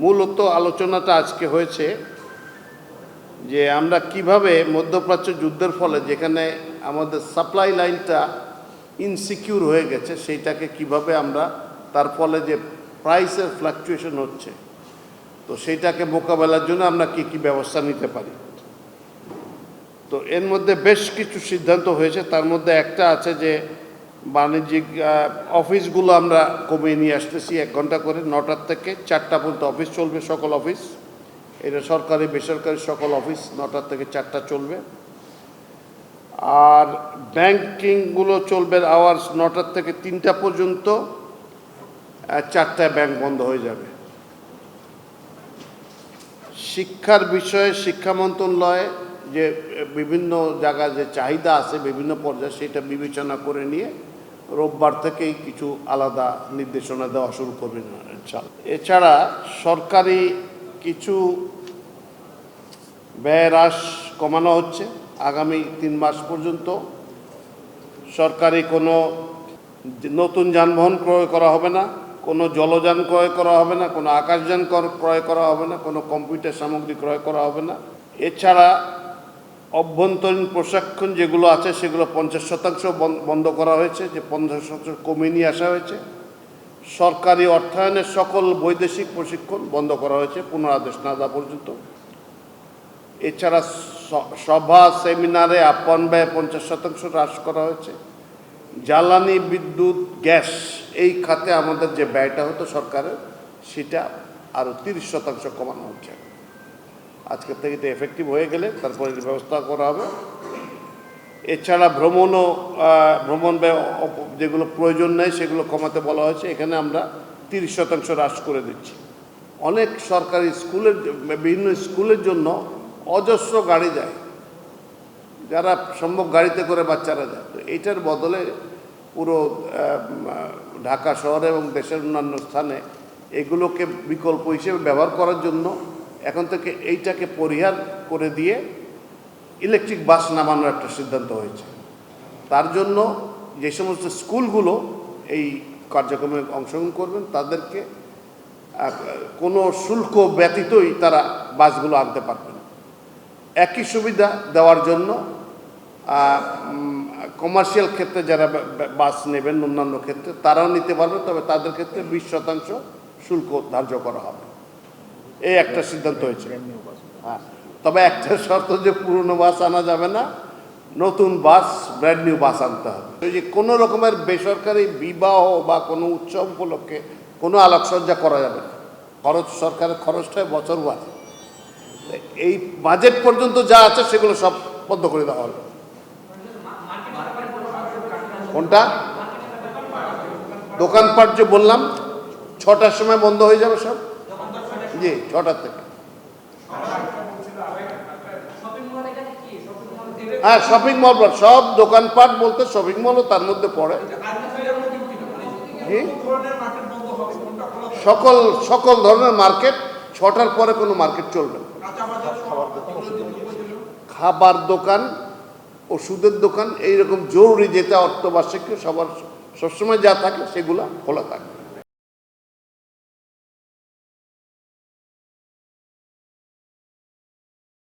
মূলত আলোচনাটা আজকে হয়েছে যে আমরা কিভাবে মধ্যপ্রাচ্য যুদ্ধের ফলে যেখানে আমাদের সাপ্লাই লাইনটা ইনসিকিউর হয়ে গেছে সেইটাকে কিভাবে আমরা তার ফলে যে প্রাইসের ফ্লাকচুয়েশন হচ্ছে তো সেইটাকে মোকাবেলার জন্য আমরা কি কি ব্যবস্থা নিতে পারি। তো এর মধ্যে বেশ কিছু সিদ্ধান্ত হয়েছে, তার মধ্যে একটা আছে যে বাণিজ্যিক অফিসগুলো আমরা কমিয়ে নিয়ে আসতেছি 1 ঘন্টা করে, 9টার থেকে 4টা পর্যন্ত অফিস চলবে, সকল অফিস, এটা সরকারি বেসরকারি সকল অফিস 9টার থেকে 4টা চলবে। আর ব্যাংকিংগুলো চলবে আওয়ার্স 9টার থেকে 3টা পর্যন্ত, 4টায় ব্যাংক বন্ধ হয়ে যাবে। শিক্ষার বিষয়ে শিক্ষা মন্ত্রণালয়ে যে বিভিন্ন জায়গায় যে চাহিদা আছে বিভিন্ন পর্যায়ে সেটা বিবেচনা করে নিয়ে রোববার থেকেই কিছু আলাদা নির্দেশনা দেওয়া শুরু করবে ইনশাআল্লাহ। এছাড়া সরকারি কিছু ব্যয় হ্রাস কমানো হচ্ছে। আগামী 3 মাস পর্যন্ত সরকারি কোনো নতুন যানবাহন ক্রয় করা হবে না, কোনো জলযান ক্রয় করা হবে না, কোনো আকাশযান ক্রয় করা হবে না, কোনো কম্পিউটার সামগ্রী ক্রয় করা হবে না। এছাড়া অভ্যন্তরীণ প্রশিক্ষণ যেগুলো আছে সেগুলো 50% বন্ধ করা হয়েছে, যে 50% কমিয়ে নিয়ে আসা হয়েছে। সরকারি অর্থায়নের সকল বৈদেশিক প্রশিক্ষণ বন্ধ করা হয়েছে পুনরাদেশ না দেওয়া পর্যন্ত। এছাড়া সভা সেমিনারে আপ্যায়ন ব্যয় 50% হ্রাস করা হয়েছে। জ্বালানি বিদ্যুৎ গ্যাস এই খাতে আমাদের যে ব্যয়টা হতো সরকারের সেটা আরও 30% কমানো হচ্ছে। আজকের থেকে এটা এফেক্টিভ হয়ে গেলে তারপরে ব্যবস্থা করা হবে। এছাড়া ভ্রমণ ব্যয় যেগুলো প্রয়োজন নেই সেগুলো কমাতে বলা হয়েছে, এখানে আমরা 30% হ্রাস করে দিচ্ছি। অনেক সরকারি স্কুলের বিভিন্ন স্কুলের জন্য অজস্র গাড়ি যায়, যারা সম্ভব গাড়িতে করে বাচ্চারা যায়, তো এইটার বদলে পুরো ঢাকা শহরে এবং দেশের অন্যান্য স্থানে এগুলোকে বিকল্প হিসেবে ব্যবহার করার জন্য এখন থেকে এইটাকে পরিহার করে দিয়ে ইলেকট্রিক বাস নামানোর একটা সিদ্ধান্ত হয়েছে। তার জন্য যে সমস্ত স্কুলগুলো এই কার্যক্রমে অংশগ্রহণ করবেন তাদেরকে কোনো শুল্ক ব্যতীতই তারা বাসগুলো আনতে পারবেন। একই সুবিধা দেওয়ার জন্য কমার্শিয়াল ক্ষেত্রে যারা বাস নেবেন অন্যান্য ক্ষেত্রে তারাও নিতে পারবে, তবে তাদের ক্ষেত্রে 20% শুল্ক ধার্য করা হবে। এই একটা সিদ্ধান্ত হয়েছে। হ্যাঁ, তবে একটা শর্ত যে পুরনো বাস আনা যাবে না, নতুন বাস ব্র্যান্ড নিউ বাস আনতে হবে। ওই যে কোনো রকমের বেসরকারি বিবাহ বা কোনো উৎসব উপলক্ষে কোনো আলোকসজ্জা করা যাবে না, সরকারের খরচটা বছর বাজে, এই বাজেট পর্যন্ত যা আছে সেগুলো সব বন্ধ করে দেওয়া হবে। কোনটা? দোকানপাট যে বললাম 6টার সময় বন্ধ হয়ে যাবে সব। জি, 6টার থেকে। হ্যাঁ, শপিং মল, সব দোকানপাট বলতে শপিং মলও তার মধ্যে পড়ে। সকল ধরনের মার্কেট, 6টার পরে কোনো মার্কেট চলবে না। খাবার দোকান, ওষুধের দোকান, এইরকম জরুরি যেটা অর্থবার্ষিকীয় সবার সবসময় যা থাকে সেগুলো খোলা থাকে।